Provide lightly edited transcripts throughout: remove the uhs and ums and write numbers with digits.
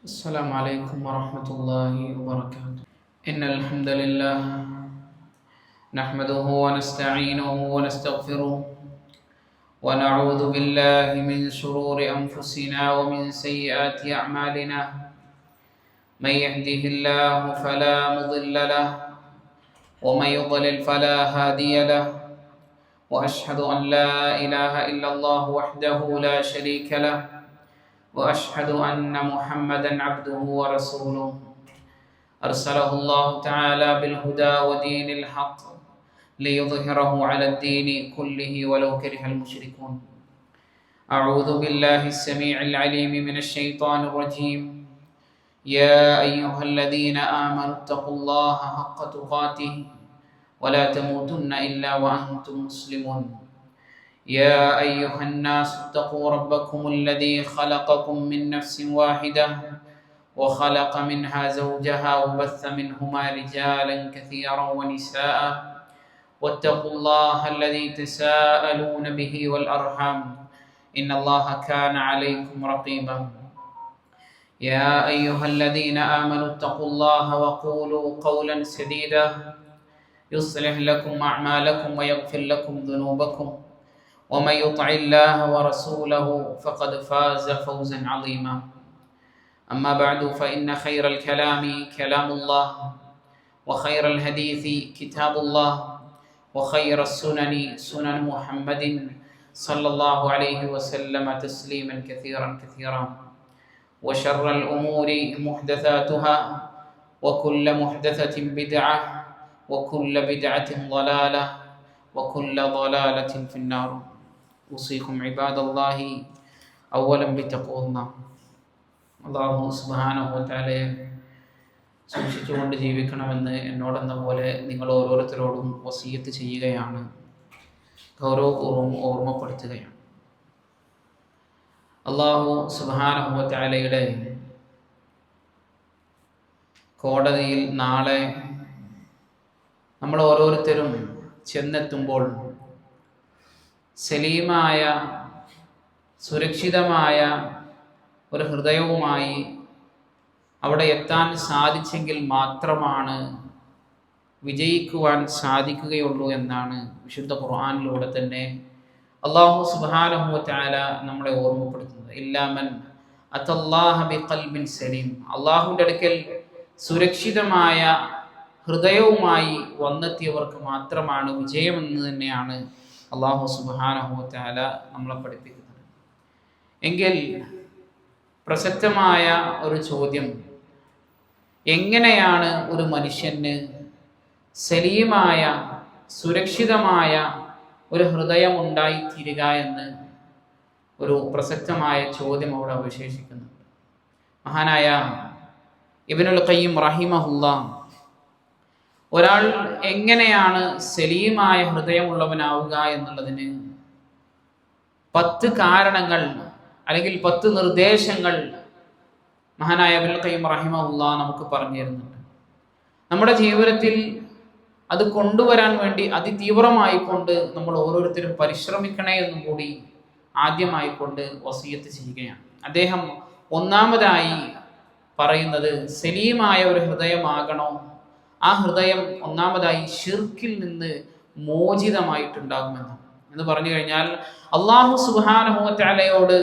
السلام عليكم ورحمة الله وبركاته. إن الحمد لله نحمده ونستعينه ونستغفره ونعوذ بالله من شرور أنفسنا ومن سيئات أعمالنا. من يهده الله فلا مضل له ومن يضلل فلا هادي له. وأشهد أن لا إله إلا الله وحده لا شريك له وأشهد أن محمدا عبده ورسوله أرسله الله تعالى بالهدى ودين الحق ليظهره على الدين كله ولو كره المشركون. أعوذ بالله السميع العليم من الشيطان الرجيم. يا أيها الذين آمنوا اتقوا الله حق تقاته ولا تموتن إلا وأنتم مسلمون. يا أيها الناس اتقوا ربكم الذي خلقكم من نفس واحدة وخلق منها زوجها وبث منهما رجالا كثيرا ونساء واتقوا الله الذي تساءلون به والأرحام إن الله كان عليكم رقيبا. يا أيها الذين آمنوا اتقوا الله وقولوا قولا سديدا يصلح لكم أعمالكم ويغفر لكم ذنوبكم ومن يطع الله ورسوله فقد فاز فوزا عظيما. أما بعد فإن خير الكلام كلام الله وخير الحديث كتاب الله وخير السنن سنن محمد صلى الله عليه وسلم تسليما كثيرا كثيرا. وشر الأمور محدثاتها وكل محدثة بدعة وكل بدعة ضلالة وكل ضلالة في النار. أوصيكم عباد الله أولا بتقوى الله. അള്ളാഹു സുബ്ഹാനഹു വ തആലയെ സൂക്ഷിച്ചുകൊണ്ട് ജീവിക്കണമെന്ന് എന്നോടെന്ന പോലെ നിങ്ങൾ ഓരോരുത്തരോടും വസിയത്ത് ചെയ്യുകയാണ്, ഗൗരവപൂർവ്വം ഓർമ്മപ്പെടുത്തുകയാണ്. അള്ളാഹു സുബ്ഹാനഹു വ തആലയുടെ കോടതിയിൽ നാളെ നമ്മൾ ഓരോരുത്തരും ചെന്നെത്തുമ്പോൾ സലീമായ സുരക്ഷിതമായ ഒരു ഹൃദയവുമായി അവിടെ എത്താൻ സാധിച്ചെങ്കിൽ മാത്രമാണ് വിജയിക്കുവാൻ സാധിക്കുകയുള്ളൂ എന്നാണ് വിശുദ്ധ ഖുർആനിലൂടെ തന്നെ അല്ലാഹു സുബ്ഹാനഹു വ തആല നമ്മളെ ഓർമ്മപ്പെടുത്തുന്നത്. ഇല്ലാമൻ അത്തല്ലാഹ ബിഖൽബിൻ സലീം, അല്ലാഹുവിൻ്റെ അടുക്കൽ സുരക്ഷിതമായ ഹൃദയവുമായി വന്നെത്തിയവർക്ക് മാത്രമാണ് വിജയമെന്ന് തന്നെയാണ് അല്ലാഹു സുബ്ഹാനഹു വ തആല നമ്മളെ പഠിപ്പിക്കുന്നത്. എങ്കിൽ പ്രസക്തമായ ഒരു ചോദ്യം, എങ്ങനെയാണ് ഒരു മനുഷ്യന് സലീമായ സുരക്ഷിതമായ ഒരു ഹൃദയം ഉണ്ടായിത്തീരുക എന്ന് ഒരു പ്രസക്തമായ ചോദ്യം അവിടെ അവശേഷിക്കുന്നുണ്ട്. മഹാനായ ഇബ്നുൽ ഖയ്യിം റഹിമഹുല്ലാഹ് ഒരാൾ എങ്ങനെയാണ് സലീമായ ഹൃദയമുള്ളവനാവുക എന്നുള്ളതിന് 10 കാരണങ്ങൾ അല്ലെങ്കിൽ 10 നിർദ്ദേശങ്ങൾ മഹാനായ ഇബ്നുൽ ഖയ്യിം റഹിമഹുല്ലാഹ് നമുക്ക് പറഞ്ഞു തരുന്നുണ്ട്. നമ്മുടെ ജീവിതത്തിൽ അത് കൊണ്ടുവരാൻ വേണ്ടി അതിതീവ്രമായിക്കൊണ്ട് നമ്മൾ ഓരോരുത്തരും പരിശ്രമിക്കണേ എന്നും കൂടി ആദ്യമായിക്കൊണ്ട് വസിയത്ത് ചെയ്യുകയാണ്. അദ്ദേഹം ഒന്നാമതായി പറയുന്നത് സലീമായ ഒരു ഹൃദയമാകണോ, ആ ഹൃദയം ഒന്നാമതായി ശിർക്കിൽ നിന്ന് മോചിതമായിട്ടുണ്ടാകുമെന്ന് എന്ന് പറഞ്ഞു കഴിഞ്ഞാൽ അല്ലാഹു സുബ്ഹാനഹു വ തആലയോട്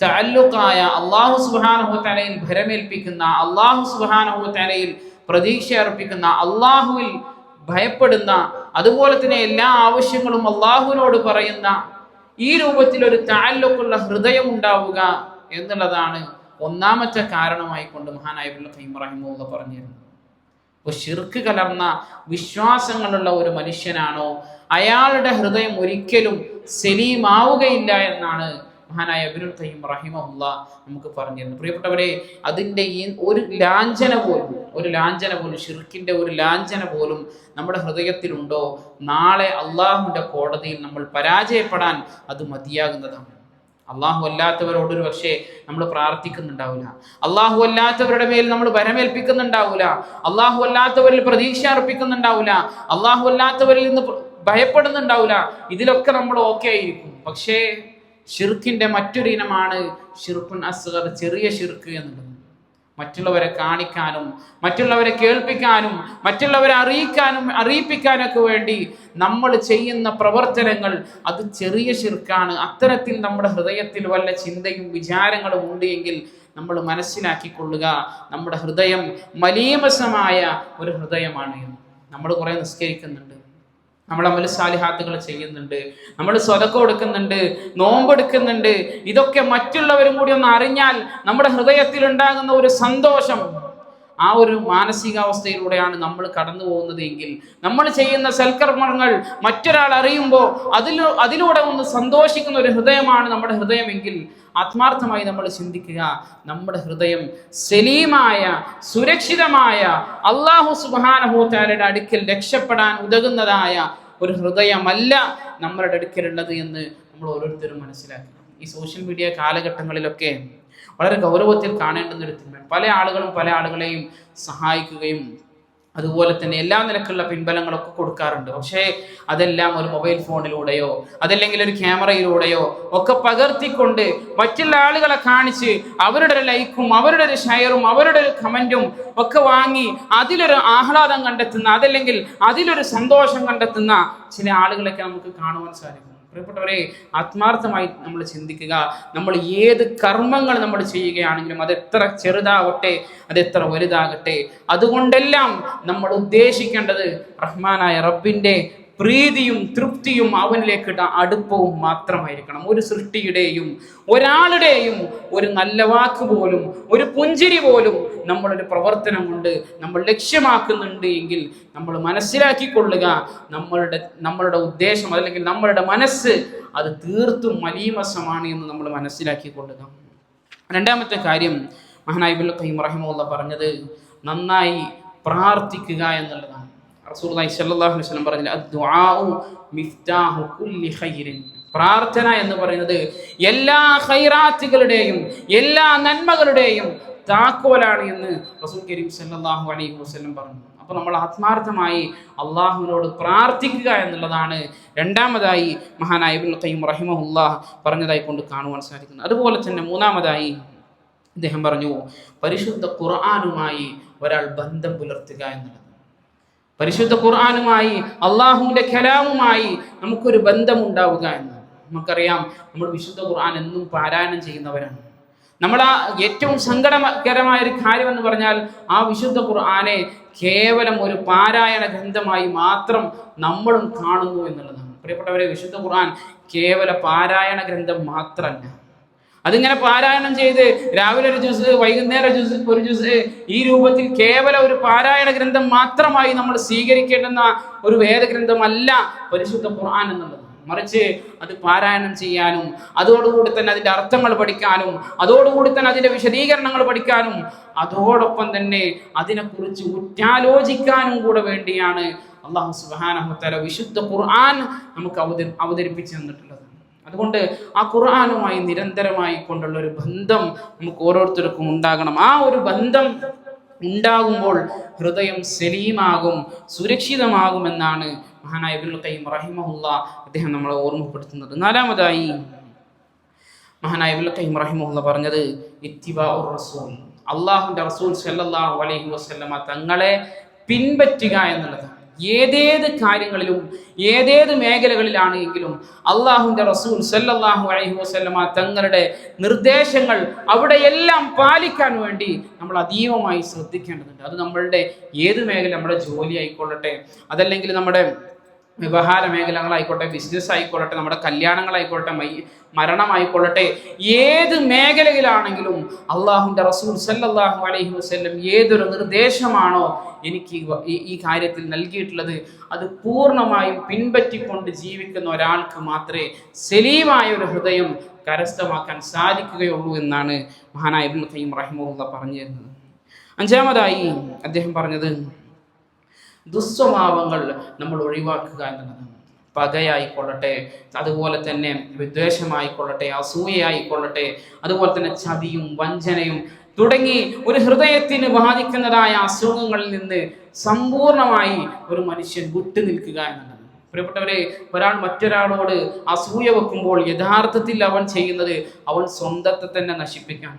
തഅല്ലുഖായ, അല്ലാഹു സുബ്ഹാനഹു വ തആലയിൽ ഭരമേൽപ്പിക്കുന്ന, അല്ലാഹു സുബ്ഹാനഹു വ തആലയിൽ പ്രതീക്ഷ അർപ്പിക്കുന്ന, അല്ലാഹുവിൽ ഭയപ്പെടുന്ന, അതുപോലെ തന്നെ എല്ലാ ആവശ്യങ്ങളും അല്ലാഹുവിനോട് പറയുന്ന ഈ രൂപത്തിൽ ഒരു തഅല്ലുഖുള്ള ഹൃദയം ഉണ്ടാവുക എന്നുള്ളതാണ് ഒന്നാമത്തെ കാരണമായി കൊണ്ട് മഹാനായ ഇബ്നുൽ ഖയ്യിം റഹിമഹുല്ലാഹ് പറഞ്ഞിരുന്നത്. അപ്പോൾ ശിർക്ക് കലർന്ന വിശ്വാസങ്ങളുള്ള ഒരു മനുഷ്യനാണോ അയാളുടെ ഹൃദയം ഒരിക്കലും സലീമാവുകയില്ല എന്നാണ് മഹാനായ ഇബ്നുൽ ഖയ്യിം റഹിമഹുല്ലാഹ് നമുക്ക് പറഞ്ഞിരുന്നത്. പ്രിയപ്പെട്ടവരെ, അതിൻ്റെ ഈ ഒരു ലാഞ്ചന പോലും ശിർക്കിൻ്റെ ഒരു ലാഞ്ചന പോലും നമ്മുടെ ഹൃദയത്തിലുണ്ടോ, നാളെ അള്ളാഹുവിൻ്റെ കോടതിയിൽ നമ്മൾ പരാജയപ്പെടാൻ അത് മതിയാകുന്നതാണ്. അള്ളാഹു അല്ലാത്തവരോട് ഒരു പക്ഷേ നമ്മൾ പ്രാർത്ഥിക്കുന്നുണ്ടാവില്ല, അള്ളാഹു അല്ലാത്തവരുടെ മേൽ നമ്മൾ ഭരമേൽപ്പിക്കുന്നുണ്ടാവില്ല, അള്ളാഹു അല്ലാത്തവരിൽ പ്രതീക്ഷ അർപ്പിക്കുന്നുണ്ടാവില്ല, അള്ളാഹു അല്ലാത്തവരിൽ നിന്ന് ഭയപ്പെടുന്നുണ്ടാവില്ല. ഇതിലൊക്കെ നമ്മൾ ഓക്കെ ആയിരിക്കും. പക്ഷേ ഷിർക്കിന്റെ മറ്റൊരു ഇനമാണ് ഷിർക്കുൻ അസ്ഗർ, ചെറിയ ഷിർക്ക് എന്നുള്ളത്. മറ്റുള്ളവരെ കാണിക്കാനും മറ്റുള്ളവരെ കേൾപ്പിക്കാനും മറ്റുള്ളവരെ അറിയിപ്പിക്കാനൊക്കെ വേണ്ടി നമ്മൾ ചെയ്യുന്ന പ്രവർത്തനങ്ങൾ അത് ചെറിയ ശിർക്കാണ്. അത്തരത്തിൽ നമ്മുടെ ഹൃദയത്തിൽ വല്ല ചിന്തയും വിചാരങ്ങളും ഉണ്ട് എങ്കിൽ നമ്മൾ മനസ്സിലാക്കിക്കൊള്ളുക, നമ്മുടെ ഹൃദയം മലീമസമായ ഒരു ഹൃദയമാണ്. നമ്മൾ കുറെ നിസ്കരിക്കുന്നുണ്ട്, നമ്മൾ അമൽ സാലിഹാത്തുകൾ ചെയ്യുന്നുണ്ട്, നമ്മൾ സ്വതക്ക കൊടുക്കുന്നുണ്ട്, നോമ്പെടുക്കുന്നുണ്ട്. ഇതൊക്കെ മറ്റുള്ളവരും കൂടി ഒന്ന് അറിഞ്ഞാൽ നമ്മുടെ ഹൃദയത്തിൽ ഉണ്ടാകുന്ന ഒരു സന്തോഷം, ആ ഒരു മാനസികാവസ്ഥയിലൂടെയാണ് നമ്മൾ കടന്നു പോകുന്നത് എങ്കിൽ, നമ്മൾ ചെയ്യുന്ന സൽക്കർമ്മങ്ങൾ മറ്റൊരാൾ അറിയുമ്പോൾ അതിലൂടെ ഒന്ന് സന്തോഷിക്കുന്ന ഒരു ഹൃദയമാണ് നമ്മുടെ ഹൃദയമെങ്കിൽ, ആത്മാർത്ഥമായി നമ്മൾ ചിന്തിക്കുക, നമ്മുടെ ഹൃദയം സലീമായ സുരക്ഷിതമായ അല്ലാഹു സുബ്ഹാനഹു വ തആലയുടെ അടുക്കൽ രക്ഷപ്പെടാൻ ഉതകുന്നതായ ഒരു ഹൃദയമല്ല നമ്മളുടെ അടുക്കലുള്ളത് എന്ന് നമ്മൾ ഓരോരുത്തരും മനസ്സിലാക്കണം. ഈ സോഷ്യൽ മീഡിയ കാലഘട്ടങ്ങളിലൊക്കെ വളരെ ഗൗരവത്തിൽ കാണേണ്ടുന്ന ഒരു തിന്മയാണ്. പല ആളുകളും പല ആളുകളെയും സഹായിക്കുകയും അതുപോലെ തന്നെ എല്ലാ നിലക്കുള്ള പിൻബലങ്ങളൊക്കെ കൊടുക്കാറുണ്ട്. പക്ഷേ അതെല്ലാം ഒരു മൊബൈൽ ഫോണിലൂടെയോ അതല്ലെങ്കിൽ ഒരു ക്യാമറയിലൂടെയോ ഒക്കെ പകർത്തിക്കൊണ്ട് മറ്റുള്ള ആളുകളെ കാണിച്ച് അവരുടെ ഒരു ലൈക്കും അവരുടെ ഒരു ഷെയറും അവരുടെ ഒരു കമൻറ്റും ഒക്കെ വാങ്ങി അതിലൊരു ആഹ്ലാദം കണ്ടെത്തുന്ന, അതല്ലെങ്കിൽ അതിലൊരു സന്തോഷം കണ്ടെത്തുന്ന ചില ആളുകളൊക്കെ നമുക്ക് കാണുവാൻ സാധിക്കും. പ്രിയപ്പെട്ടവരെ, ആത്മാർത്ഥമായി നമ്മൾ ചിന്തിക്കുക, നമ്മൾ ഏത് കർമ്മങ്ങൾ നമ്മൾ ചെയ്യുകയാണെങ്കിലും അതെത്ര ചെറുതാവട്ടെ അതെത്ര വലുതാകട്ടെ, അതുകൊണ്ടെല്ലാം നമ്മൾ ഉദ്ദേശിക്കേണ്ടത് റഹ്മാനായ റബ്ബിൻ്റെ പ്രീതിയും തൃപ്തിയും അവനിലേക്ക് അടുപ്പവും മാത്രമായിരിക്കണം. ഒരു സൃഷ്ടിയുടെയും ഒരാളുടെയും ഒരു നല്ല വാക്ക് പോലും ഒരു പുഞ്ചിരി പോലും നമ്മളൊരു പ്രവർത്തനം കൊണ്ട് നമ്മൾ ലക്ഷ്യമാക്കുന്നുണ്ട് എങ്കിൽ നമ്മൾ മനസ്സിലാക്കിക്കൊള്ളുക, നമ്മളുടെ ഉദ്ദേശം അല്ലെങ്കിൽ നമ്മളുടെ മനസ്സ് അത് തീർത്തും മലീമസമാണ് എന്ന് നമ്മൾ മനസ്സിലാക്കിക്കൊള്ളുക. രണ്ടാമത്തെ കാര്യം മഹാനായ ഇബ്നുൽ ഖയ്യിം റഹിമഹുല്ലാഹ് പറഞ്ഞത് നന്നായി പ്രാർത്ഥിക്കുക എന്നുള്ളതാണ്. റസൂലുള്ളാഹി സ്വല്ലല്ലാഹു അലൈഹി വസല്ലം പറഞ്ഞില്ല, അദ്ദുആഉ മിഫ്താഹു കുല്ലി ഖൈറിൻ. പ്രാർത്ഥന എന്ന് പറയുന്നത് എല്ലാ ഖൈറാത്തുകളുടെയും എല്ലാ നന്മകളുടെയും താക്കോലാണ് എന്ന് റസൂൽ കരീം സ്വല്ലല്ലാഹു അലൈഹി വസല്ലം പറഞ്ഞു. അപ്പോൾ നമ്മൾ ആത്മാർത്ഥമായി അള്ളാഹുവിനോട് പ്രാർത്ഥിക്കുക എന്നുള്ളതാണ് രണ്ടാമതായി മഹാനായ ഇബ്നുൽ ഖയ്യിം റഹിമഹുല്ലാഹ് പറഞ്ഞതായി കൊണ്ട് കാണുവാൻ സാധിക്കുന്നത്. അതുപോലെ തന്നെ മൂന്നാമതായി അദ്ദേഹം പറഞ്ഞു, പരിശുദ്ധ ഖുർആനുമായി ഒരാൾ ബന്ധം പുലർത്തുക എന്നുള്ളത്. പരിശുദ്ധ ഖുർആനുമായി അള്ളാഹുവിൻ്റെ കലാമുമായി നമുക്കൊരു ബന്ധമുണ്ടാവുക എന്ന്. നമുക്കറിയാം, നമ്മൾ വിശുദ്ധ ഖുർആൻ എന്നും പാരായണം ചെയ്യുന്നവരാണ്. നമ്മൾ ആ ഏറ്റവും സങ്കടകരമായ ഒരു കാര്യം എന്ന് പറഞ്ഞാൽ ആ വിശുദ്ധ ഖുർആനെ കേവലം ഒരു പാരായണ ഗ്രന്ഥമായി മാത്രം നമ്മളും കാണുന്നു എന്നുള്ളതാണ്. പ്രിയപ്പെട്ടവരെ, വിശുദ്ധ ഖുർആൻ കേവല പാരായണ ഗ്രന്ഥം മാത്രമല്ല. അതിങ്ങനെ പാരായണം ചെയ്ത് രാവിലെ ഒരു ജുസ് വൈകുന്നേരം ഒരു ജുസ് ഈ രൂപത്തിൽ കേവല ഒരു പാരായണ ഗ്രന്ഥം മാത്രമായി നമ്മൾ സ്വീകരിക്കേണ്ടുന്ന ഒരു വേദഗ്രന്ഥമല്ല പരിശുദ്ധ ഖുർആൻ എന്നുള്ളത്. മറിച്ച് അത് പാരായണം ചെയ്യാനും അതോടുകൂടി തന്നെ അതിൻ്റെ അർത്ഥങ്ങൾ പഠിക്കാനും അതോടുകൂടി തന്നെ അതിൻ്റെ വിശദീകരണങ്ങൾ പഠിക്കാനും അതോടൊപ്പം തന്നെ അതിനെക്കുറിച്ച് ഉറ്റാലോചിക്കാനും കൂടെ വേണ്ടിയാണ് അല്ലാഹു സുബ്ഹാനഹു വ തആല വിശുദ്ധ ഖുർആൻ നമുക്ക് അവതരിപ്പിച്ചു തന്നിട്ടുള്ളത്. അതുകൊണ്ട് ആ ഖുർആനുമായി നിരന്തരമായി കൊണ്ടുള്ള ഒരു ബന്ധം നമുക്ക് ഓരോരുത്തർക്കും ഉണ്ടാകണം. ആ ഒരു ബന്ധം ഉണ്ടാകുമ്പോൾ ഹൃദയം സലീമാകും, സുരക്ഷിതമാകുമെന്നാണ് മഹാനായ ഇബ്നുൽ ഖയ്യിം റഹിമഹുല്ലാഹ് അദ്ദേഹം നമ്മളെ ഓർമ്മപ്പെടുത്തുന്നത്. നാലാമതായി മഹാനായ ഇബ്നുൽ ഖയ്യിം റഹിമഹുല്ലാഹ് പറഞ്ഞത് ഇത്തിബാഉർ റസൂൽ, അല്ലാഹുവിൻ്റെ റസൂൽ സല്ലല്ലാഹു അലൈഹി വസല്ലമ തങ്ങളെ പിൻപറ്റുക എന്നുള്ളതാണ്. ഏതേത് കാര്യങ്ങളിലും ഏതേത് മേഖലകളിലാണ് എങ്കിലും അള്ളാഹുവിൻ്റെ റസൂൽ സല്ലല്ലാഹു അലൈഹി വസല്ലമ തങ്ങളുടെ നിർദ്ദേശങ്ങൾ അവിടെയെല്ലാം പാലിക്കാൻ വേണ്ടി നമ്മൾ അതീവമായി ശ്രദ്ധിക്കേണ്ടതുണ്ട്. അത് നമ്മളുടെ ഏത് മേഖല, നമ്മുടെ ജോലി ആയിക്കൊള്ളട്ടെ, അതല്ലെങ്കിൽ നമ്മുടെ വ്യവഹാര മേഖലകളായിക്കോട്ടെ, ബിസിനസ് ആയിക്കൊള്ളട്ടെ, നമ്മുടെ കല്യാണങ്ങളായിക്കോട്ടെ, മരണമായിക്കൊള്ളട്ടെ, ഏത് മേഖലയിലാണെങ്കിലും അള്ളാഹുവിൻ്റെ റസൂൽ സല്ലല്ലാഹു അലൈഹി വസല്ലം ഏതൊരു നിർദ്ദേശമാണോ എനിക്ക് ഈ കാര്യത്തിൽ നൽകിയിട്ടുള്ളത് അത് പൂർണ്ണമായും പിൻപറ്റിക്കൊണ്ട് ജീവിക്കുന്ന ഒരാൾക്ക് മാത്രമേ സലീമായ ഒരു ഹൃദയം കരസ്ഥമാക്കാൻ സാധിക്കുകയുള്ളൂ എന്നാണ് മഹാനായ ഇബ്നുൽ ഖയ്യിം റഹിമഹുല്ലാഹ് പറഞ്ഞു തരുന്നത്. അഞ്ചാമതായി അദ്ദേഹം പറഞ്ഞത് ദുസ്വഭാവങ്ങൾ നമ്മൾ ഒഴിവാക്കുക എന്നുള്ളതാണ്. പകയായിക്കൊള്ളട്ടെ, അതുപോലെ തന്നെ വിദ്വേഷമായിക്കൊള്ളട്ടെ, അസൂയയായിക്കൊള്ളട്ടെ, അതുപോലെ തന്നെ ചതിയും വഞ്ചനയും തുടങ്ങി ഒരു ഹൃദയത്തിന് ബാധിക്കുന്നതായ അസുഖങ്ങളിൽ നിന്ന് സമ്പൂർണമായി ഒരു മനുഷ്യൻ വിട്ടു നിൽക്കുക എന്നുള്ളത്. പ്രിയപ്പെട്ടവരെ, ഒരാൾ മറ്റൊരാളോട് അസൂയ വെക്കുമ്പോൾ യഥാർത്ഥത്തിൽ അവൻ ചെയ്യുന്നത് അവൻ സ്വന്തത്തെ തന്നെ നശിപ്പിക്കാൻ.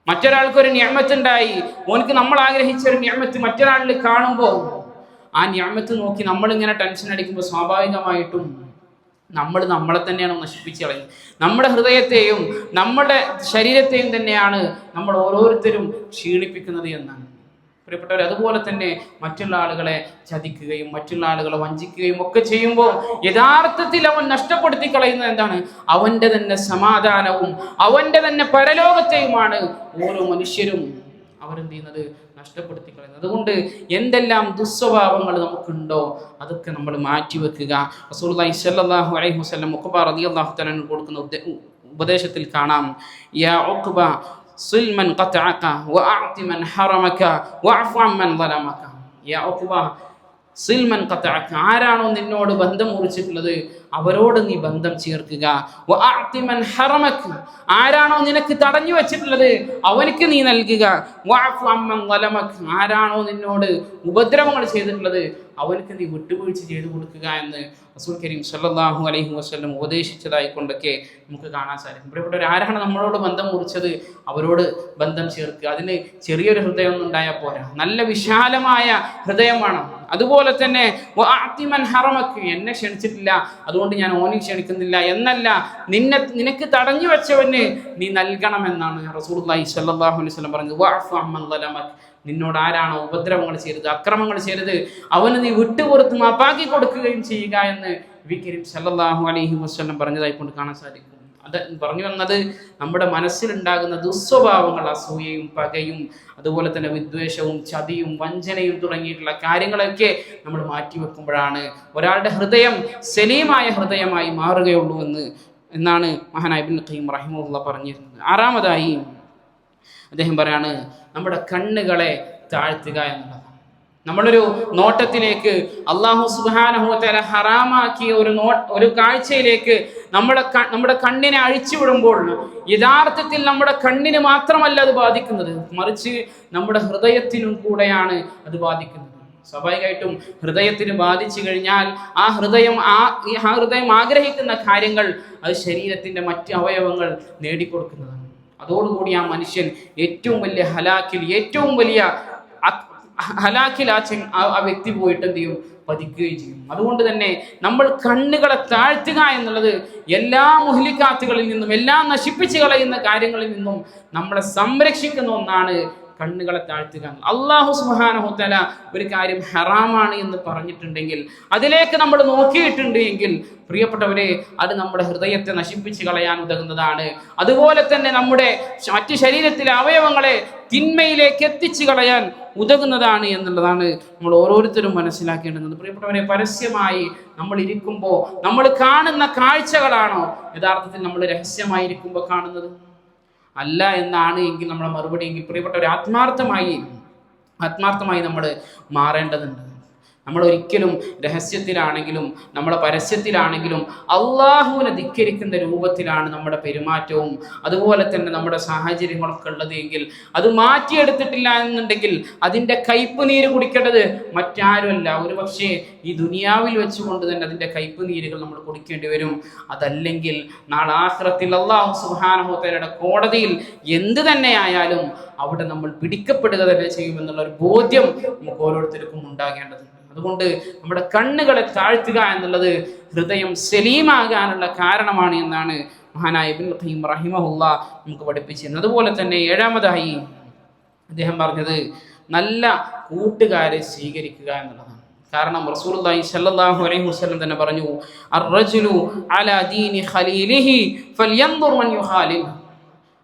മറ്റൊരാൾക്കൊരു നിഅമത്ത് ഉണ്ടായി, ഓനക്ക് നമ്മൾ ആഗ്രഹിച്ച ഒരു നിഅമത്ത് മറ്റൊരാളിൽ കാണുമ്പോൾ ആ നിഅമത്ത് നോക്കി നമ്മളിങ്ങനെ ടെൻഷൻ അടിക്കുമ്പോൾ സ്വാഭാവികമായിട്ടും നമ്മളെ തന്നെയാണ് നശിപ്പിച്ച് കളയുന്നത്. നമ്മുടെ ഹൃദയത്തെയും നമ്മുടെ ശരീരത്തെയും തന്നെയാണ് നമ്മൾ ഓരോരുത്തരും ക്ഷീണിപ്പിക്കുന്നത് എന്നാണ് പ്രിയപ്പെട്ടവർ. അതുപോലെ തന്നെ മറ്റുള്ള ആളുകളെ ചതിക്കുകയും മറ്റുള്ള ആളുകളെ വഞ്ചിക്കുകയും ഒക്കെ ചെയ്യുമ്പോൾ യഥാർത്ഥത്തിൽ അവൻ നഷ്ടപ്പെടുത്തി കളയുന്നത് എന്താണ്? അവൻ്റെ തന്നെ സമാധാനവും അവൻ്റെ തന്നെ പരലോകത്തെയുമാണ് ഓരോ മനുഷ്യരും അവരെന്ത് ചെയ്യുന്നത്? നഷ്ടപ്പെടുത്തി കളയുന്നത്. അതുകൊണ്ട് എന്തെല്ലാം ദുസ്വഭാവങ്ങൾ നമുക്കുണ്ടോ അതൊക്കെ നമ്മൾ മാറ്റിവെക്കുക. റസൂലുള്ളാഹി സ്വല്ലല്ലാഹു അലൈഹി വസല്ലം ഉഖബ റളിയല്ലാഹു തആല കൊടുക്കുന്ന ഉപദേശത്തിൽ കാണാം, യാ ഉഖബ സിൽ മൻ ഖതഅക വഅഅതി മൻ ഹറമക വഅഫു അമ്മൻ ളലമക. യാ ഉഖബ സിൽ മൻ ഖതഅക, ആരാണോ നിന്നോട് ബന്ധം മുറിച്ചിട്ടുള്ളത് അവരോട് നീ ബന്ധം ചേർക്കുക. വഅഅതി മൻ ഹറമക, ആരാണോ നിനക്ക് തടഞ്ഞു വെച്ചിട്ടുള്ളത് അവനക്ക് നീ നൽകുക. വഅഫു അമ്മൻ ളലമക, ആരാണോ നിന്നോട് ഉപദ്രവങ്ങൾ ചെയ്തിട്ടുള്ളത് അവനക്ക് നീ വിട്ടുവീഴ്ച ചെയ്തു കൊടുക്കുക എന്ന് റസൂൽ കരീം സല്ലല്ലാഹു അലൈഹി വസല്ലം ഉപദേശിച്ചതായി കൊണ്ടൊക്കെ നമുക്ക് കാണാൻ സാധിക്കും. പ്രിയപ്പെട്ടവർ, ആരാണ് നമ്മളോട് ബന്ധം മുറിച്ചത് അവരോട് ബന്ധം ചേർക്കുക. അതിന് ചെറിയൊരു ഹൃദയം ഒന്നും ഉണ്ടായാൽ പോരാ, നല്ല വിശാലമായ ഹൃദയം വേണം. അതുപോലെ തന്നെ വഅഅതി മൻ ഹറമക, എന്നെ ക്ഷണിച്ചിട്ടില്ല അതുകൊണ്ട് ഞാൻ ഓനെ ക്ഷണിക്കുന്നില്ല എന്നല്ല, നിനക്ക് തടഞ്ഞു വെച്ചവന് നീ നൽകണമെന്നാണ് റസൂലുള്ളാഹി സ്വല്ലല്ലാഹു അലൈഹി വസല്ലം പറഞ്ഞത്. വഅഫു അമ്മൻ ളലമക, നിന്നോട് ആരാണോ ഉപദ്രവങ്ങൾ ചെയ്തത്, അക്രമങ്ങൾ ചെയ്തത് അവന് നീ വിട്ടുപുറത്ത് മാപ്പാക്കി കൊടുക്കുകയും ചെയ്യുക എന്ന് നബി കരീം സല്ലല്ലാഹു അലൈഹി വസല്ലം പറഞ്ഞതായി കൊണ്ട് കാണാൻ സാധിക്കും. അത് പറഞ്ഞു വന്നത് നമ്മുടെ മനസ്സിലുണ്ടാകുന്ന ദുസ്വഭാവങ്ങൾ, അസൂയയും പകയും അതുപോലെ തന്നെ വിദ്വേഷവും ചതിയും വഞ്ചനയും തുടങ്ങിയിട്ടുള്ള കാര്യങ്ങളൊക്കെ നമ്മൾ മാറ്റിവെക്കുമ്പോഴാണ് ഒരാളുടെ ഹൃദയം സലീമായ ഹൃദയമായി മാറുകയുള്ളൂ എന്നാണ് മഹാനായ ഇബ്നുൽ ഖയ്യിം റഹിമഹുല്ലാഹ് പറഞ്ഞിരുന്നത്. ആറാമതായി അദ്ദേഹം പറയാണ്, നമ്മുടെ കണ്ണുകളെ താഴ്ത്തുക എന്നുള്ളതാണ്. നമ്മളൊരു നോട്ടത്തിലേക്ക് അല്ലാഹു സുബ്ഹാനഹു വ തആല ഹറാമാക്കിയ ഒരു കാഴ്ചയിലേക്ക് നമ്മുടെ കണ്ണിനെ അഴിച്ചുവിടുമ്പോൾ യഥാർത്ഥത്തിൽ നമ്മുടെ കണ്ണിന് മാത്രമല്ല അത് ബാധിക്കുന്നത്, മറിച്ച് നമ്മുടെ ഹൃദയത്തിനും കൂടെയാണ് അത് ബാധിക്കുന്നത്. സ്വാഭാവികമായിട്ടും ഹൃദയത്തിന് ബാധിച്ചു കഴിഞ്ഞാൽ ആ ഹൃദയം ആഗ്രഹിക്കുന്ന കാര്യങ്ങൾ അത് ശരീരത്തിന്റെ മറ്റ് അവയവങ്ങൾ നേടിക്കൊടുക്കുന്നതാണ്. അതോടുകൂടി ആ മനുഷ്യൻ ഏറ്റവും വലിയ ഹലാക്കിൽ ആ വ്യക്തി പോയിട്ട് എന്ത് ചെയ്യും? പതിക്കുകയും ചെയ്യും. അതുകൊണ്ട് തന്നെ നമ്മൾ കണ്ണുകളെ താഴ്ത്തുക എന്നുള്ളത് എല്ലാ മുഹ്ലിക്കാത്തുകളിൽ നിന്നും, എല്ലാം നശിപ്പിച്ചു കളയുന്ന കാര്യങ്ങളിൽ നിന്നും നമ്മളെ സംരക്ഷിക്കുന്ന ഒന്നാണ് കണ്ണുകളെ താഴ്ത്തുക. അല്ലാഹു സുബ്ഹാനഹു തആല ഒരു കാര്യം ഹറാമാണ് എന്ന് പറഞ്ഞിട്ടുണ്ടെങ്കിൽ, അതിലേക്ക് നമ്മൾ നോക്കിയിട്ടുണ്ട് എങ്കിൽ പ്രിയപ്പെട്ടവരെ, അത് നമ്മുടെ ഹൃദയത്തെ നശിപ്പിച്ച് കളയാൻ ഉതകുന്നതാണ്. അതുപോലെ തന്നെ നമ്മുടെ മറ്റ് ശരീരത്തിലെ അവയവങ്ങളെ തിന്മയിലേക്ക് എത്തിച്ചു കളയാൻ ഉതകുന്നതാണ് എന്നുള്ളതാണ് നമ്മൾ ഓരോരുത്തരും മനസ്സിലാക്കേണ്ടത്. പ്രിയപ്പെട്ടവരെ, പരസ്യമായി നമ്മൾ ഇരിക്കുമ്പോൾ നമ്മൾ കാണുന്ന കാഴ്ചകളാണോ യഥാർത്ഥത്തിൽ നമ്മൾ രഹസ്യമായിരിക്കുമ്പോൾ കാണുന്നത്? അല്ല എന്നാണ് എങ്കിൽ നമ്മളെ മറുപടി എങ്കിൽ പ്രിയപ്പെട്ടവർ, ആത്മാർത്ഥമായി നമ്മൾ മാറേണ്ടതുണ്ട്. നമ്മൾ ഒരിക്കലും രഹസ്യത്തിലാണെങ്കിലും നമ്മുടെ പരസ്യത്തിലാണെങ്കിലും അള്ളാഹുവിനെ ധിക്കരിക്കുന്ന രൂപത്തിലാണ് നമ്മുടെ പെരുമാറ്റവും അതുപോലെ തന്നെ നമ്മുടെ സാഹചര്യങ്ങളൊക്കെ ഉള്ളത് എങ്കിൽ അത് മാറ്റിയെടുത്തിട്ടില്ല എന്നുണ്ടെങ്കിൽ അതിൻ്റെ കയ്പ് നീര് കുടിക്കേണ്ടത് മറ്റാരുമല്ല, ഒരു പക്ഷേ ഈ ദുനിയാവിൽ വെച്ചുകൊണ്ട് തന്നെ അതിൻ്റെ കയ്പ് നീരുകൾ നമ്മൾ കുടിക്കേണ്ടി വരും. അതല്ലെങ്കിൽ നാളെ ആഖിറത്തിൽ അല്ലാഹു സുബ്ഹാനഹു വ തആലയുടെ കോടതിയിൽ എന്ത് തന്നെയായാലും അവിടെ നമ്മൾ പിടിക്കപ്പെടുക തന്നെ ചെയ്യുമെന്നുള്ള ഒരു ബോധ്യം നമുക്ക് ഓരോരുത്തർക്കും ഉണ്ടാകേണ്ടതുണ്ട്. അതുകൊണ്ട് നമ്മുടെ കണ്ണുകളെ താഴ്ത്തുക എന്നുള്ളത് ഹൃദയം സലീമാകാനുള്ള കാരണമാണ് എന്നാണ് മഹാനായ ഇബ്നുൽ ഖയ്യിം റഹിമഹുല്ലാഹ് നമുക്ക് പഠിപ്പിച്ചിരുന്നത്. അതുപോലെ തന്നെ ഏഴാമതായി അദ്ദേഹം പറഞ്ഞത് നല്ല കൂട്ടുകാരെ സ്വീകരിക്കുക എന്നുള്ളതാണ്. കാരണം റസൂലുള്ളാഹി സ്വല്ലല്ലാഹു അലൈഹി വസല്ലം തന്നെ പറഞ്ഞു, അർ-റജുലു അലാ ദീനി ഖലീലിഹി ഫൽയൻദുർ മൻ യുഖാലിൽ.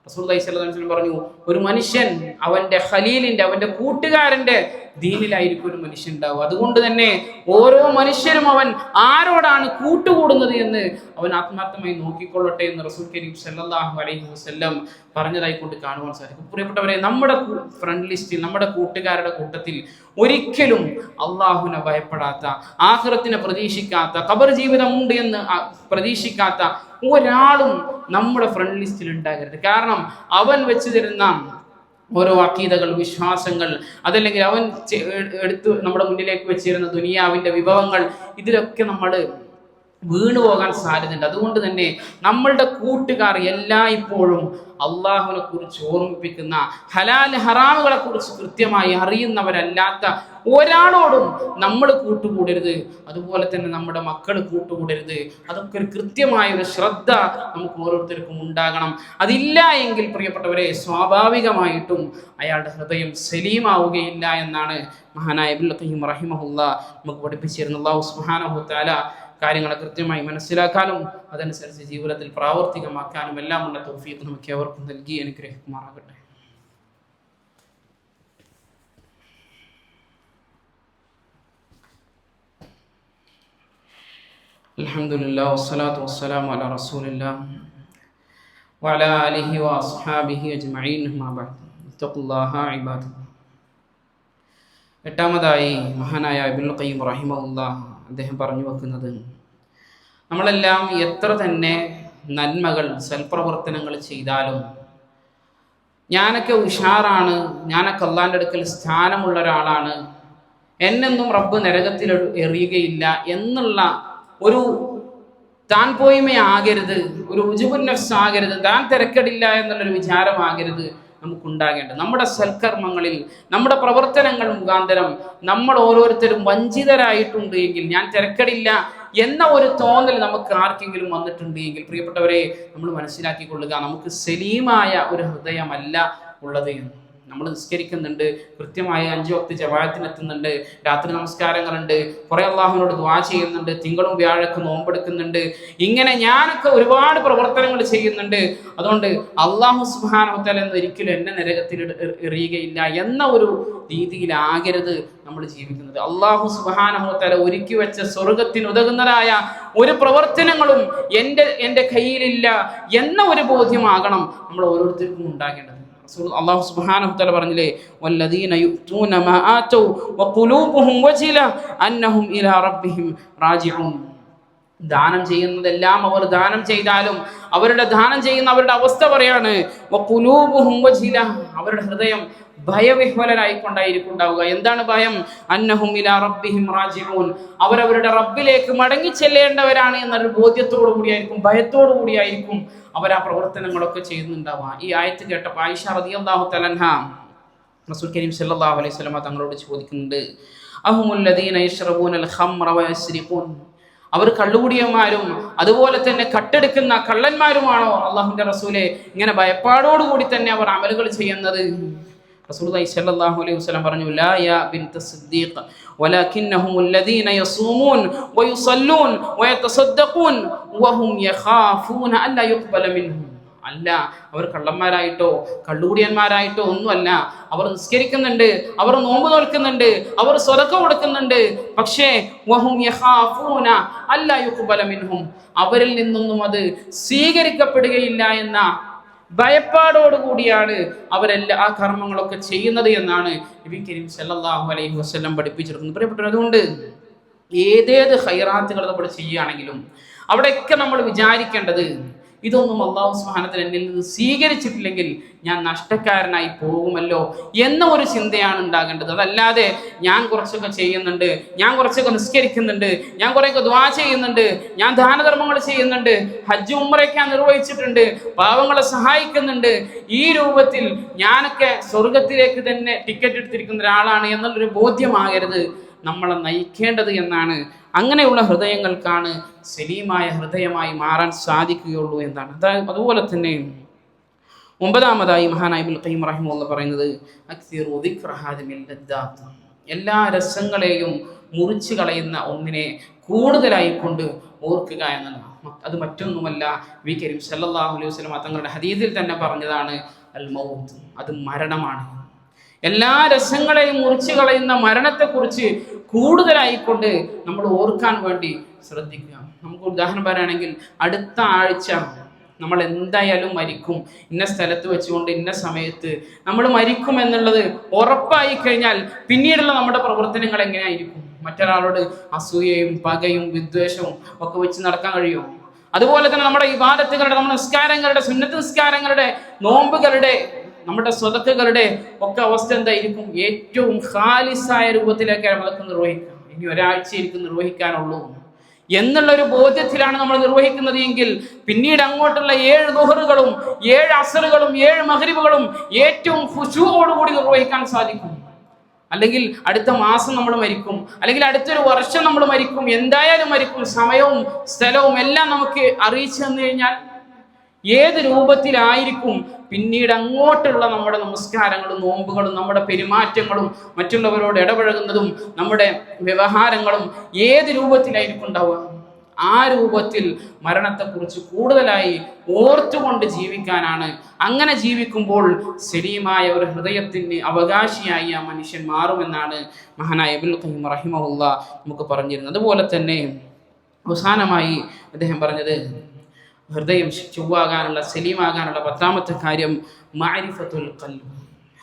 റസൂലുള്ളാഹി സ്വല്ലല്ലാഹു അലൈഹി വസല്ലം പറഞ്ഞു, ഒരു മനുഷ്യൻ അവന്റെ ഖലീലിന്റെ, അവന്റെ കൂട്ടുകാരന്റെ ദീനിലായിരിക്കും ഒരു മനുഷ്യൻ ഉണ്ടാവുക. അതുകൊണ്ട് തന്നെ ഓരോ മനുഷ്യരും അവൻ ആരോടാണ് കൂട്ടുകൂടുന്നത് എന്ന് അവൻ ആത്മാർത്ഥമായി നോക്കിക്കൊള്ളട്ടെ എന്ന് റസൂൽ കരീം സല്ലല്ലാഹു അലൈഹി വസല്ലം പറഞ്ഞതായി കൊണ്ട് കാണുവാൻ സാധിക്കും. പ്രിയപ്പെട്ടവരെ, നമ്മുടെ ഫ്രണ്ട് ലിസ്റ്റിൽ, നമ്മുടെ കൂട്ടുകാരുടെ കൂട്ടത്തിൽ ഒരിക്കലും അള്ളാഹുവിനെ ഭയപ്പെടാത്ത, ആഖിറത്തിനെ പ്രതീക്ഷിക്കാത്ത, ഖബർ ജീവിതമുണ്ട് എന്ന് പ്രതീക്ഷിക്കാത്ത ഒരാളും നമ്മുടെ ഫ്രണ്ട് ലിസ്റ്റിൽ ഉണ്ടാകരുത്. കാരണം അവൻ വെച്ച് തരുന്ന ഓരോ അഖീദകൾ, വിശ്വാസങ്ങൾ, അതല്ലെങ്കിൽ അവൻ എടുത്ത് നമ്മുടെ മുന്നിലേക്ക് വെച്ചിരുന്ന ദുനിയാവിൻ്റെ വിഭവങ്ങൾ, ഇതിലൊക്കെ നമ്മൾ വീണു പോകാൻ സാധ്യതയുണ്ട്. അതുകൊണ്ട് തന്നെ നമ്മളുടെ കൂട്ടുകാർ എല്ലായ്പ്പോഴും അള്ളാഹുവിനെ കുറിച്ച് ഓർമ്മിപ്പിക്കുന്ന, ഹലാൽ ഹറാമുകളെ കുറിച്ച് കൃത്യമായി അറിയുന്നവരല്ലാത്ത ഒരാളോടും നമ്മൾ കൂട്ടുകൂടരുത്. അതുപോലെ തന്നെ നമ്മുടെ മക്കൾ കൂട്ടുകൂടരുത്. അതൊക്കെ ഒരു കൃത്യമായ ഒരു ശ്രദ്ധ നമുക്ക് ഓരോരുത്തർക്കും ഉണ്ടാകണം. അതില്ല എങ്കിൽ പ്രിയപ്പെട്ടവരെ, സ്വാഭാവികമായിട്ടും അയാളുടെ ഹൃദയം സലീമാവുകയില്ല എന്നാണ് മഹാനായ ഇബ്നുൽ ഖയ്യിം റഹിമഹുല്ലാഹ് നമുക്ക് പഠിപ്പിച്ചിരുന്നു. അല്ലാഹു സുബ്ഹാനഹു വ തആല കാര്യങ്ങളെ കൃത്യമായി മനസ്സിലാക്കാനും അതനുസരിച്ച് ജീവിതത്തിൽ പ്രാവർത്തികമാക്കാനും എല്ലാമുള്ള തൗഫീഖ് നമുക്ക് എവർക്കും നൽകി അനുഗ്രഹിക്കുമാറാകട്ടെ. അൽഹംദുലില്ലാഹി വസ്സലാത്തു വസ്സലാമു അലാ റസൂലില്ലാഹ് വഅലാ ആലിഹി വഅസ്ഹാബിഹി അജ്മഈൻ. അമ്മാ ബഅദ്. ഇത്തഖുല്ലാഹ ഇബാദല്ലാഹ്. എട്ടാമതായി മഹാനായ ഇബ്നുൽ ഖയ്യിം റഹിമഹുല്ലാഹ് അദ്ദേഹം പറഞ്ഞു വെക്കുന്നത്, നമ്മളെല്ലാം എത്ര തന്നെ നന്മകൾ സൽപ്രവർത്തനങ്ങൾ ചെയ്താലും ഞാനൊക്കെ ഉഷാറാണ്, ഞാനൊക്കെ അള്ളാൻ്റെ അടുക്കൽ സ്ഥാനമുള്ള ഒരാളാണ്, എന്നൊന്നും റബ്ബ് നരകത്തിൽ എറിയുകയില്ല എന്നുള്ള ഒരു താൻ പോയ്മയാകരുത്, ഒരു ഉജുബുൻ നഫ്സ് ആകരുത്, താൻ തിരക്കടില്ല എന്നുള്ളൊരു വിചാരമാകരുത് നമുക്കുണ്ടാകേണ്ടത്. നമ്മുടെ സൽക്കർമ്മങ്ങളിൽ, നമ്മുടെ പ്രവർത്തനങ്ങൾ മുഖാന്തരം നമ്മൾ ഓരോരുത്തരും വഞ്ചിതരായിട്ടുണ്ട് എങ്കിൽ, ഞാൻ തിരക്കടില്ല എന്ന ഒരു തോന്നൽ നമുക്ക് ആർക്കെങ്കിലും വന്നിട്ടുണ്ട് എങ്കിൽ, പ്രിയപ്പെട്ടവരെ, നമ്മൾ മനസ്സിലാക്കിക്കൊള്ളുക, നമുക്ക് സലീമായ ഒരു ഹൃദയമല്ല ഉള്ളത് എന്ന്. നമ്മൾ നിസ്കരിക്കുന്നുണ്ട്, കൃത്യമായ 5 വക്ത് ജമാഅത്തിനെത്തുന്നുണ്ട്, രാത്രി നമസ്കാരങ്ങളുണ്ട്, കുറെ അള്ളാഹുവിനോട് ദുആ ചെയ്യുന്നുണ്ട്, തിങ്കളും വ്യാഴക്കും നോമ്പെടുക്കുന്നുണ്ട്, ഇങ്ങനെ ഞാനൊക്കെ ഒരുപാട് പ്രവർത്തനങ്ങൾ ചെയ്യുന്നുണ്ട്. അതുകൊണ്ട് അള്ളാഹു സുബ്ഹാനഹു വ തആല ഒരിക്കലും എന്നെ നരകത്തിൽ എറിയുകയില്ല എന്ന ഒരു രീതിയിലാകരുത് നമ്മൾ ജീവിക്കുന്നത്. അള്ളാഹു സുബ്ഹാനഹു വ തആല ഒരുക്കി വെച്ച സ്വർഗത്തിന് ഉതകുന്നതായ ഒരു പ്രവർത്തനങ്ങളും എൻ്റെ കയ്യിലില്ല എന്ന ഒരു ബോധ്യമാകണം നമ്മൾ ഓരോരുത്തർക്കും ഉണ്ടാകേണ്ടത്. അല്ലാഹു സുബ്ഹാനഹു വ തആല പറഞ്ഞില്ലേ, വല്ലദീന യുഅ്തൂന മാ ആതൗ വഖുലൂബുഹും വജില അന്നഹും ഇലാ റബ്ബിഹിം റാജിഊൻ. ദാനം ചെയ്യുന്നതെല്ലാം അവർ ദാനം ചെയ്താലും അവരുടെ ദാനം ചെയ്യുന്ന അവരുടെ അവസ്ഥ പറയാണ്, വഖുലൂബുഹും വജില, അവരുടെ ഹൃദയം ഭയവിഹ്വലരായിക്കൊണ്ടായിരിക്കും ഉണ്ടാവുക. എന്താണ് ഭയം? അന്നഹും ഇലാ റബ്ബിഹിം റാജിഊൻ, അവരവരുടെ റബ്ബിലേക്ക് മടങ്ങി ചെല്ലേണ്ടവരാണ് എന്നൊരു ബോധ്യത്തോടു കൂടിയായിരിക്കും, ഭയത്തോടു കൂടിയായിരിക്കും അവർ ആ പ്രവർത്തനങ്ങളൊക്കെ ചെയ്യുന്നുണ്ടാവുക. ഈ ആയത്ത് കേട്ടപ്പോൾ ആയിഷ റളിയല്ലാഹു തആല അൻഹ റസൂൽ കരീം സല്ലല്ലാഹു അലൈഹി വസല്ലം തങ്ങളോട് ചോദിക്കുന്നുണ്ട്, അഹുമുല്ലദീന യശ്റബൂനൽ ഖംറ വയസ്രിഖൂൻ, അവർ കള്ളുകുടിയന്മാരും അതുപോലെ തന്നെ കട്ടെടുക്കുന്ന കള്ളന്മാരുമാണോ അള്ളാഹുവിന്റെ റസൂലെ? ഇങ്ങനെ ഭയപ്പാടോടുകൂടി തന്നെ അവർ അമലുകൾ ചെയ്യുന്നത്? റസൂലുള്ളാഹി സ്വല്ലല്ലാഹു അലൈഹി വസല്ലം പറഞ്ഞു, ലാ യാ ബിൻത സിദ്ദീഖ് വലകിന്നഹുമുൽ ലദീന യസൂമൂൻ വയുസല്ലൂൻ വയതസദ്ദഖൂൻ വഹും യഖാഫൂന അല്ലാ യുഖ്ബല മിൻഹും. അല്ല, അവർ കള്ളന്മാരായിട്ടോ കള്ളുകുടിയന്മാരായിട്ടോ ഒന്നുമല്ല. അവർ നിസ്കരിക്കുന്നുണ്ട്, അവർ നോമ്പ് നോൽക്കുന്നുണ്ട്, അവർ സ്വതക്ക കൊടുക്കുന്നുണ്ട്. പക്ഷേ വഹും യഖാഫൂന അല്ലാ യുഖ്ബല മിൻഹും, അവരിൽ നിന്നൊന്നും അത് സ്വീകരിക്കപ്പെടുകയില്ല എന്ന ഭയപ്പാടോടുകൂടിയാണ് അവരെല്ലാ ആ കർമ്മങ്ങളൊക്കെ ചെയ്യുന്നത് എന്നാണ് നബി കരീം സല്ലല്ലാഹു അലൈഹി വസല്ലം പഠിപ്പിച്ചിരിക്കുന്നത്. പ്രിയപ്പെട്ടവർ, അതുകൊണ്ട് ഏതേത് ഖൈറാത്തുകൾ നമ്മൾ ചെയ്യുകയാണെങ്കിലും അവിടെയൊക്കെ നമ്മൾ വിചാരിക്കേണ്ടത്, ഇതൊന്നും അല്ലാഹു സുബ്ഹാനഹു വ തആല എന്നിൽ നിന്ന് സ്വീകരിച്ചിട്ടില്ലെങ്കിൽ ഞാൻ നഷ്ടക്കാരനായി പോകുമല്ലോ എന്ന ഒരു ചിന്തയാണ് ഉണ്ടാകേണ്ടത്. അതല്ലാതെ ഞാൻ കുറച്ചൊക്കെ ചെയ്യുന്നുണ്ട്, ഞാൻ കുറച്ചൊക്കെ നിസ്കരിക്കുന്നുണ്ട്, ഞാൻ കുറേയൊക്കെ ദുആ ചെയ്യുന്നുണ്ട്, ഞാൻ ദാനധർമ്മങ്ങൾ ചെയ്യുന്നുണ്ട്, ഹജ്ജ് ഉംറയൊക്കെ നിർവഹിച്ചിട്ടുണ്ട്, പാവങ്ങളെ സഹായിക്കുന്നുണ്ട്, ഈ രൂപത്തിൽ ഞാനൊക്കെ സ്വർഗത്തിലേക്ക് തന്നെ ടിക്കറ്റ് എടുത്തിരിക്കുന്ന ഒരാളാണ് എന്നുള്ളൊരു ബോധ്യമാകരുത് നമ്മളെ നയിക്കേണ്ടത് എന്നാണ്. അങ്ങനെയുള്ള ഹൃദയങ്ങൾക്കാണ് സലീമായ ഹൃദയമായി മാറാൻ സാധിക്കുകയുള്ളൂ എന്നാണ്. അതുപോലെ തന്നെ 9-മതായി മഹാനായ ഇബ്നുൽ ഖയ്യിം റഹിമഹുല്ലാഹ് പറയുന്നത്, അക്സിറു ദിക്റ ഹാദിമിൽ ലദ്ദാത്ത്, എല്ലാ രസങ്ങളെയും മുറിച്ചു കളയുന്ന ഒന്നിനെ കൂടുതലായി കൊണ്ട് ഓർക്കുക എന്നതാണ്. അത് മറ്റൊന്നുമല്ല, നബി കരീം സല്ലല്ലാഹു അലൈഹി വസല്ലം തങ്ങളുടെ ഹദീസിൽ തന്നെ പറഞ്ഞതാണ്, അൽ മൗത്ത്, അത് മരണമാണ്. എല്ലാ രസങ്ങളെയും മുറിച്ചു കളയുന്ന മരണത്തെക്കുറിച്ച് കൂടുതലായിക്കൊണ്ട് നമ്മൾ ഓർക്കാൻ വേണ്ടി ശ്രദ്ധിക്കുക. നമുക്ക് ഉദാഹരണം പറയുകയാണെങ്കിൽ, അടുത്ത ആഴ്ച നമ്മൾ എന്തായാലും മരിക്കും, ഇന്ന സ്ഥലത്ത് വെച്ചുകൊണ്ട് ഇന്ന സമയത്ത് നമ്മൾ മരിക്കും എന്നുള്ളത് ഉറപ്പായി കഴിഞ്ഞാൽ പിന്നീടുള്ള നമ്മുടെ പ്രവർത്തനങ്ങൾ എങ്ങനെയായിരിക്കും? മറ്റൊരാളോട് അസൂയയും പകയും വിദ്വേഷവും ഒക്കെ വെച്ച് നടക്കാൻ കഴിയുമോ? അതുപോലെ തന്നെ നമ്മുടെ ഇബാദത്തുകളുടെ, നമ്മുടെ നിസ്കാരങ്ങളുടെ, സുന്നത്ത് നിസ്കാരങ്ങളുടെ, നോമ്പുകളുടെ, നമ്മുടെ സ്വതക്കുകളുടെ ഒക്കെ അവസ്ഥ എന്തായിരിക്കും? ഏറ്റവും ഖാലിസായ രൂപത്തിലേക്കാണ് അതൊക്കെ നിർവഹിക്കുക. ഇനി ഒരാഴ്ചയിരിക്കും നിർവഹിക്കാനുള്ളൂ. എന്നുള്ളൊരു ബോധ്യത്തിലാണ് നമ്മൾ നിർവഹിക്കുന്നത് എങ്കിൽ പിന്നീട് അങ്ങോട്ടുള്ള 7 ദുഹറുകളും 7 അസറുകളും 7 മഗ്രിബുകളും ഏറ്റവും ഖുശൂഅോടുകൂടി നിർവഹിക്കാൻ സാധിക്കും. അല്ലെങ്കിൽ അടുത്ത മാസം നമ്മൾ മരിക്കും, അല്ലെങ്കിൽ അടുത്തൊരു വർഷം നമ്മൾ മരിക്കും, എന്തായാലും മരിക്കും, സമയവും സ്ഥലവും എല്ലാം നമുക്ക് അറിയിച്ചു തന്നു കഴിഞ്ഞാൽ ഏത് രൂപത്തിലായിരിക്കും പിന്നീട് അങ്ങോട്ടുള്ള നമ്മുടെ നമസ്കാരങ്ങളും നോമ്പുകളും നമ്മുടെ പെരുമാറ്റങ്ങളും മറ്റുള്ളവരോട് ഇടപഴകുന്നതും നമ്മുടെ വ്യവഹാരങ്ങളും ഏത് രൂപത്തിലായിരിക്കും ഉണ്ടാവുക? ആ രൂപത്തിൽ മരണത്തെക്കുറിച്ച് കൂടുതലായി ഓർത്തുകൊണ്ട് ജീവിക്കാനാണ്. അങ്ങനെ ജീവിക്കുമ്പോൾ സലീമായ ഒരു ഹൃദയത്തിന് അവകാശിയായി ആ മനുഷ്യൻ മാറുമെന്നാണ് മഹാനായ ഇബ്നുൽ ഖയ്യിം റഹിമഹുല്ലാഹ് നമുക്ക് പറഞ്ഞിരുന്നത്. അതുപോലെ തന്നെ അവസാനമായി അദ്ദേഹം പറഞ്ഞത് ഹൃദയം ചൊവ്വാകാനുള്ള സലീമാകാനുള്ള 10ാമത്തെ കാര്യം മഅരിഫത്തുൽ ഖൽബ്,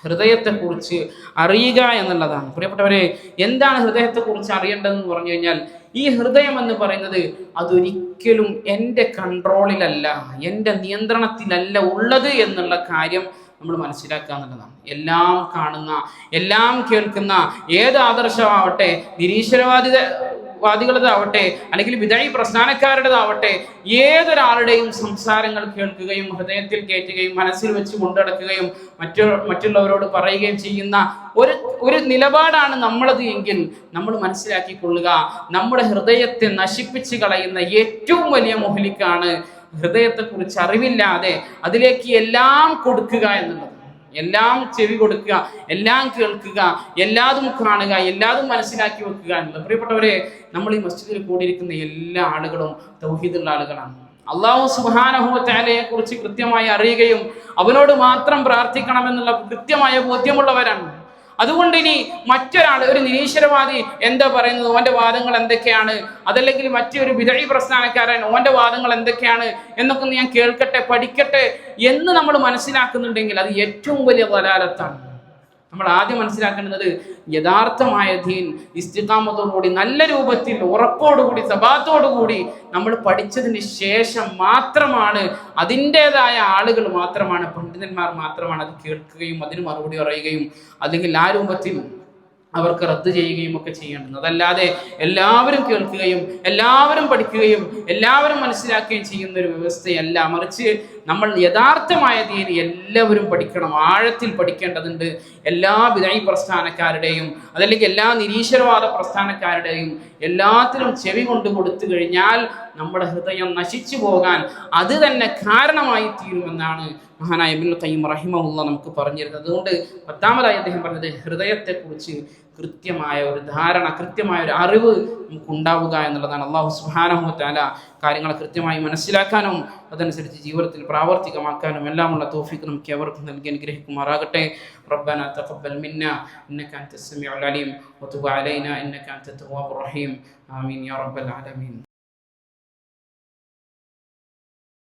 ഹൃദയത്തെക്കുറിച്ച് അറിയുക എന്നുള്ളതാണ്. പ്രിയപ്പെട്ടവരെ, എന്താണ് ഹൃദയത്തെക്കുറിച്ച് അറിയേണ്ടതെന്ന് പറഞ്ഞു കഴിഞ്ഞാൽ, ഈ ഹൃദയം എന്ന് പറയുന്നത് അതൊരിക്കലും എൻ്റെ കൺട്രോളിലല്ല, എൻ്റെ നിയന്ത്രണത്തിലല്ല ഉള്ളത് എന്നുള്ള കാര്യം നമ്മൾ മനസ്സിലാക്കുക എന്നുള്ളതാണ്. എല്ലാം കാണുന്ന, എല്ലാം കേൾക്കുന്ന ഏത് ആദർശമാവട്ടെ, നിരീശ്വരവാദികളതാവട്ടെ അല്ലെങ്കിൽ വിദഈ പ്രസ്ഥാനക്കാരുടേതാവട്ടെ, ഏതൊരാളുടെയും സംസാരങ്ങൾ കേൾക്കുകയും ഹൃദയത്തിൽ കയറ്റുകയും മനസ്സിൽ വെച്ച് കൊണ്ടുനടക്കുകയും മറ്റുള്ളവരോട് പറയുകയും ചെയ്യുന്ന ഒരു നിലപാടാണ് നമ്മളത് എങ്കിൽ നമ്മൾ മനസ്സിലാക്കിക്കൊള്ളുക, നമ്മുടെ ഹൃദയത്തെ നശിപ്പിച്ച് കളയുന്ന ഏറ്റവും വലിയ മുഹ്ലിക്കാണ് ഹൃദയത്തെക്കുറിച്ച് അറിവില്ലാതെ അതിലേക്ക് എല്ലാം കൊടുക്കുക എന്നുള്ളത്. എല്ലാം ചെവി കൊടുക്കുക, എല്ലാം കേൾക്കുക, എല്ലാതും കാണുക, എല്ലാതും മനസ്സിലാക്കി വെക്കുക എന്നുള്ളത്. പ്രിയപ്പെട്ടവരെ, നമ്മൾ ഈ മസ്ജിദിൽ കൂടിയിരിക്കുന്ന എല്ലാ ആളുകളും തൗഹീദുള്ള ആളുകളാണ്. അല്ലാഹു സുബ്ഹാനഹു വ തആലയെ കുറിച്ച് കൃത്യമായി അറിയുകയും അവനോട് മാത്രം പ്രാർത്ഥിക്കണമെന്നുള്ള കൃത്യമായ ബോധ്യമുള്ളവരാണ്. അതുകൊണ്ട് ഇനി മറ്റൊരാൾ, ഒരു നിരീശ്വരവാദി എന്താ പറയുന്നത്, ഓന്റെ വാദങ്ങൾ എന്തൊക്കെയാണ്, അതല്ലെങ്കിൽ മറ്റൊരു വിദഈ പ്രസ്ഥാനക്കാരൻ ഓന്റെ വാദങ്ങൾ എന്തൊക്കെയാണ് എന്നൊക്കെ ഞാൻ കേൾക്കട്ടെ, പഠിക്കട്ടെ എന്ന് നമ്മൾ മനസ്സിലാക്കുന്നുണ്ടെങ്കിൽ അത് ഏറ്റവും വലിയ ദലാലത്താണ്. നമ്മൾ ആദ്യം മനസ്സിലാക്കേണ്ടത് യഥാർത്ഥമായ ദീൻ ഇസ്തിഖാമത്തോടുകൂടി നല്ല രൂപത്തിൽ ഉറപ്പോടുകൂടി സബാത്തോടുകൂടി നമ്മൾ പഠിച്ചതിന് ശേഷം മാത്രമാണ്, അതിൻ്റെതായ ആളുകൾ മാത്രമാണ്, പണ്ഡിതന്മാർ മാത്രമാണ് അത് കേൾക്കുകയും അതിന് മറുപടി പറയുകയും അല്ലെങ്കിൽ ആ രൂപത്തിൽ അവർക്ക് റദ്ദ് ചെയ്യുകയും ഒക്കെ ചെയ്യേണ്ടത്. അതല്ലാതെ എല്ലാവരും കേൾക്കുകയും എല്ലാവരും പഠിക്കുകയും എല്ലാവരും മനസ്സിലാക്കുകയും ചെയ്യുന്ന ഒരു വ്യവസ്ഥയല്ല. മറിച്ച് നമ്മൾ യഥാർത്ഥമായ ദീൻ എല്ലാവരും പഠിക്കണം, ആഴത്തിൽ പഠിക്കേണ്ടതുണ്ട്. എല്ലാ വിദഈ പ്രസ്ഥാനക്കാരുടെയും അതല്ലെങ്കിൽ എല്ലാ നിരീശ്വരവാദ പ്രസ്ഥാനക്കാരുടെയും എല്ലാത്തിലും ചെവി കൊണ്ട് കൊടുത്തു കഴിഞ്ഞാൽ നമ്മുടെ ഹൃദയം നശിച്ചു പോകാൻ അത് തന്നെ കാരണമായി തീരുമെന്നാണ് മഹാനായ ഇബ്നുൽ ഖയ്യിം റഹിമഹുല്ലാഹ് നമുക്ക് പറഞ്ഞിരുന്നത്. അതുകൊണ്ട് 10ാമതായി അദ്ദേഹം പറഞ്ഞത് ഹൃദയത്തെക്കുറിച്ച് കൃത്യമായ ഒരു ധാരണ, കൃത്യമായ ഒരു അറിവ് നമുക്ക് ഉണ്ടാവുക എന്നുള്ളതാണ്. അല്ലാഹു സുബ്ഹാനഹു വ തആല കാര്യങ്ങൾ കൃത്യമായി മനസ്സിലാക്കാനും അതനുസരിച്ച് ജീവിതത്തിൽ പ്രാവർത്തികമാക്കാനും എല്ലാമുള്ള തൗഫീഖ് നമുക്ക് എവർക്കും നൽകി അനുഗ്രഹിക്കുമാറാകട്ടെ. റബ്ബനാ തഖബ്ബൽ മിന്നാ ഇന്നക അൻതസ് സമീഉൽ അലീം വതുബ് അലൈനാ ഇന്നക അൻതത് തവ്വാബുർ റഹീം. ആമീൻ യാ റബ്ബൽ ആലമീൻ.